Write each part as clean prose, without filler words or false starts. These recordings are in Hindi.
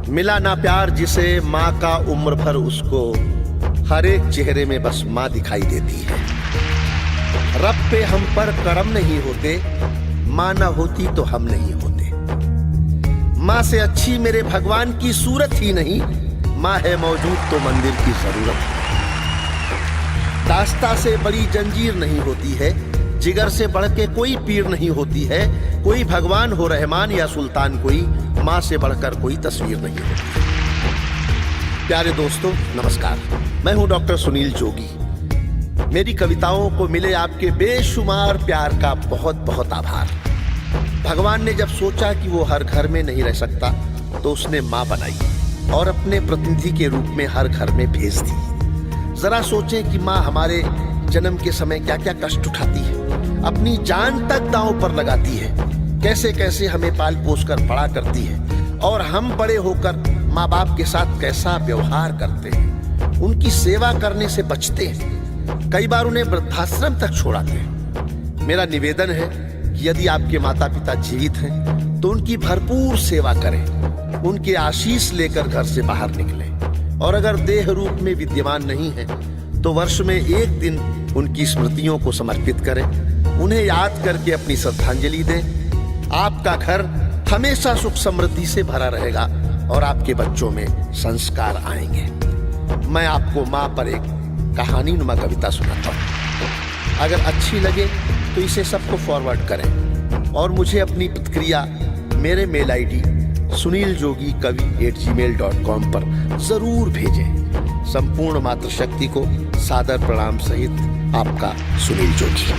मिला ना प्यार जिसे माँ का उम्र भर उसको हर एक चेहरे में बस माँ दिखाई देती है। रब पे हम पर करम नहीं होते, माँ ना होती तो हम नहीं होते। माँ से अच्छी मेरे भगवान की सूरत ही नहीं, माँ है मौजूद तो मंदिर की जरूरत है। दास्ता से बड़ी जंजीर नहीं होती है, जिगर से बढ़ के कोई पीर नहीं होती है। कोई भगवान हो रहमान या सुल्तान, कोई माँ से बढ़कर कोई तस्वीर नहीं होती। प्यारे दोस्तों नमस्कार, मैं हूं डॉक्टर सुनील जोगी। मेरी कविताओं को मिले आपके बेशुमार प्यार का बहुत बहुत आभार। भगवान ने जब सोचा कि वो हर घर में नहीं रह सकता तो उसने माँ बनाई और अपने प्रतिनिधि के रूप में हर घर में भेज दी। जरा सोचें कि माँ हमारे जन्म के समय क्या क्या कष्ट उठाती है, अपनी जान तक दांव पर लगाती है, कैसे कैसे हमें पाल पोस कर बड़ा करती है और हम बड़े होकर माँ बाप के साथ कैसा व्यवहार करते हैं, उनकी सेवा करने से बचते हैं, कई बार उन्हें वृद्धाश्रम तक छोड़ाते हैं। मेरा निवेदन है कि यदि आपके माता पिता जीवित हैं तो उनकी भरपूर सेवा करें, उनके आशीष लेकर घर से बाहर निकलें और अगर देह रूप में विद्यमान नहीं है तो वर्ष में एक दिन उनकी स्मृतियों को समर्पित करें, उन्हें याद करके अपनी श्रद्धांजलि दें। आपका घर हमेशा सुख समृद्धि से भरा रहेगा और आपके बच्चों में संस्कार आएंगे। मैं आपको माँ पर एक कहानी नुमा कविता सुनाता हूँ। अगर अच्छी लगे तो इसे सबको फॉरवर्ड करें और मुझे अपनी प्रतिक्रिया मेरे मेल आईडी suniljogi@gmail.com पर जरूर भेजें। संपूर्ण मातृशक्ति को सादर प्रणाम सहित आपका सुनील जोगी।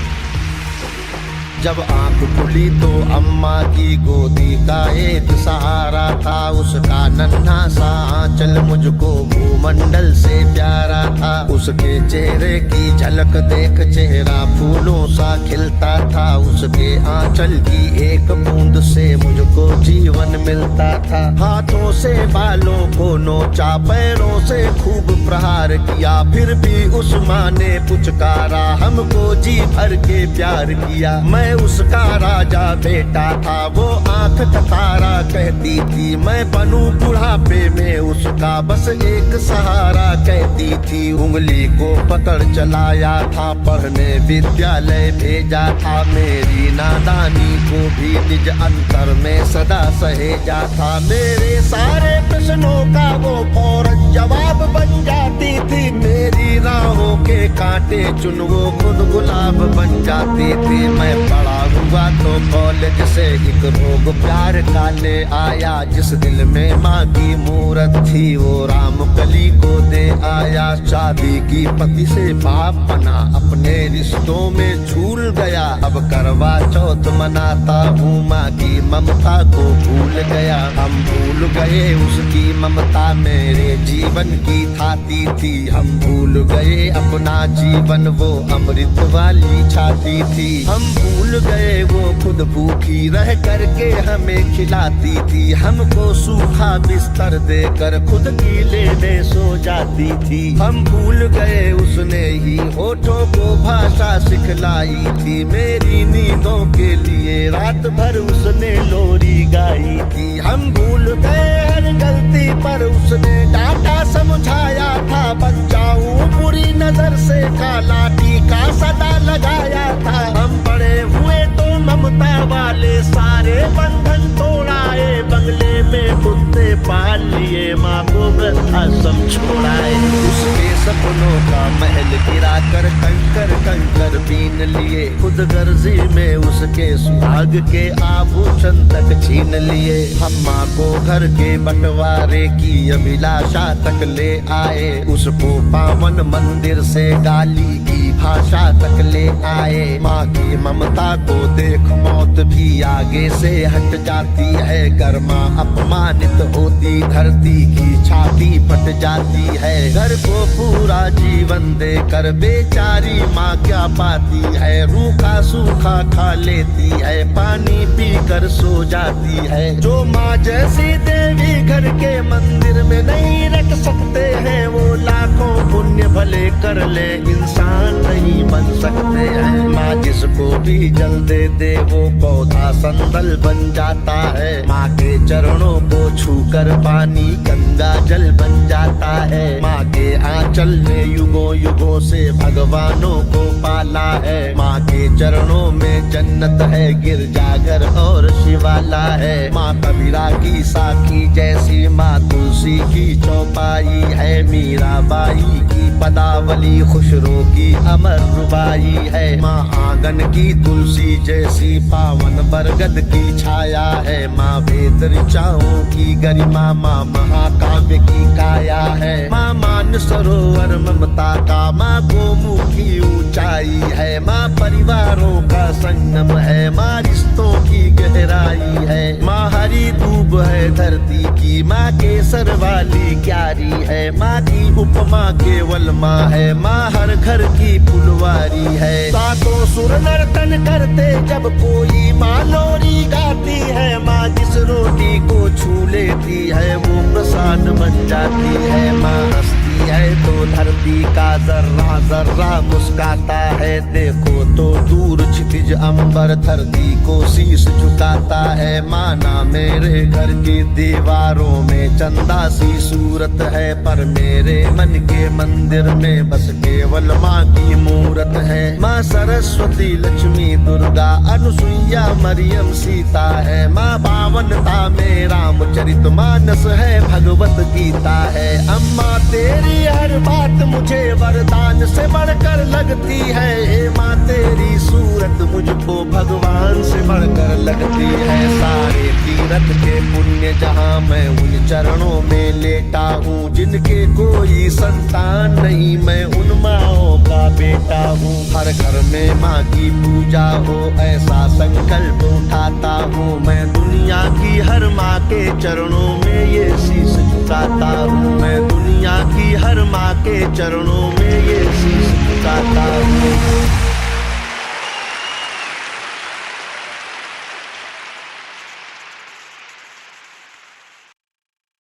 जब आंख खुली तो अम्मा की गोदी का एक सहारा था, उसका नन्हा सा आंचल मुझको भूमंडल से प्यारा था। उसके चेहरे की झलक देख चेहरा फूलों सा खिलता था, उसके आंचल की एक बूंद से मुझको जीवन मिलता था। हाथों से बालों को नोचा, पैरों से खूब प्रहार किया, फिर भी उस माँ ने पुचकारा, हमको जी भर के प्यार किया। मैं उसका राजा बेटा था, वो आंख टकारा कहती थी, मैं बनूं बुढ़ापे में उसका बस एक सहारा कहती थी। उंगली को पकड़ चलाया था, पढ़ने विद्यालय भेजा था, मेरी नादानी को भी निज अंतर में सदा सहेजा था। मेरे सारे प्रश्नों का वो फौरन जवाब बन जाती थी, मेरी राहों के कांटे चुन वो खुद गुलाब बन जाती थी। मैं बड़ा हुआ तो कॉलेज से एक रोग प्यार का ले आया, जिस दिल में माँ की मूरत थी वो राम कली को दे आया। शादी की पति से बाप बना, अपने रिश्तों में झूल गया, अब करवा चौथ मनाता हूँ, माँ की ममता को भूल गया। हम भूल गए उसकी ममता मेरे जीवन की थाती थी, हम भूल गए अपना जीवन वो अमृत वाली छाती थी। हम भूल गए वो खुद भूखी रह करके हमें खिलाती थी, हमको सूखा बिस्तर देकर खुद गीले में सो जाती थी। हम भूल गए उसने ही होठों को भाषा सिखलाई थी, मेरी नींदों के लिए रात भर उसने लोरी गाई थी। हम भूल गए हर गलती पर उसने डांटा समझाया था, बच जाऊं बुरी नजर से काला टीका सदा लगाया था। हम बड़े हुए तो ममता वाले सारे बंधन तोड़ाए, बंगले में कुत्ते पाल लिए, माँ को वृद्धाश्रम छोड़ाए। उसके सपनों का महल गिरा कर कंकर कंकर बीन लिए, खुद गर्जी में उसके सुहाग के आभूषण तक छीन लिए। हम माँ को घर के बंटवारे की अभिलाषा तक ले आए, उसको पावन मंदिर से गाली की भाषा तक ले आए। माँ की ममता को देख मौत भी आगे से हट जाती है, गर्मा अपमानित होती धरती की छाती फट जाती है। घर को पूरा जीवन देकर बेचारी माँ क्या पाती है, रूखा सूखा खा लेती है, पानी पीकर सो जाती है। जो माँ जैसी देवी घर के मंदिर में नहीं रख सकते हैं, वो लाखों पुण्य भले कर ले इंसान नहीं बन सकते हैं। माँ जिसको भी जल दे दे वो पौधा संदल बन जाता है। माँ के चरणों को छूकर पानी गंगा जल बन जाता है। माँ के आंचल ने युगों युगों से भगवानों को पाला है। माँ के चरणों में जन्नत है, गिरजाघर और शिवाला है। माँ कबीरा की साखी जैसी, माँ तुलसी की चौपाई है। मीराबाई की पदावली खुशरो की अमर रुबाई है। माँ आंगन की तुलसी जैसी, पावन बरगद की छाया है। माँ वेद ऋचाओं की गरिमा, माँ महाकाव्य की काया है। माँ मान सरोवर ममता का, माँ गोमुखी ऊंचाई है। माँ परिवारों का संगम है, माँ रिश्तों की गहराई है। माँ हरी दूब है धरती की, माँ केसर वाली क्यारी है। माँ की उपमा केवल माँ है, माँ हर घर की फुलवारी है। सातों सुर नर्तन करते जब कोई माँ लोरी गाती है। माँ जिस रोटी को छू लेती है वो प्रसाद बन जाती है। माँ हंसती है तो धरती का जर्रा जर्रा मुस्काता है। देखो तो दूर क्षितिज अंबर धरती को शीश झुकाता है। माना मेरे घर की दीवारों में चंदा सी सूरत है, पर मेरे मन के मंदिर में बस केवल माँ की मूरत है। माँ सरस्वती लक्ष्मी दुर्गा अनुसुईया मरियम सीता है। माँ पावनता में रामचरित मानस है, भगवत गीता है। अम्मा तेरी हर बात मुझे वरदान से बढ़कर लगती है। हे माँ तेरी सूरत मुझको भगवान से बढ़कर लगती है। सारे तीरथ के पुण्य जहाँ मैं उन चरणों में लेटा हूँ। जिनके कोई संतान नहीं मैं उन माँओं का बेटा हूँ। हर घर में माँ की पूजा हो ऐसा संकल्प उठाता हूँ। मैं दुनिया की हर माँ के चरणों में ये शीश झुकाता हूँ। मैं दुनिया की हर माँ के चरणों में ये शीश झुकाता हूँ।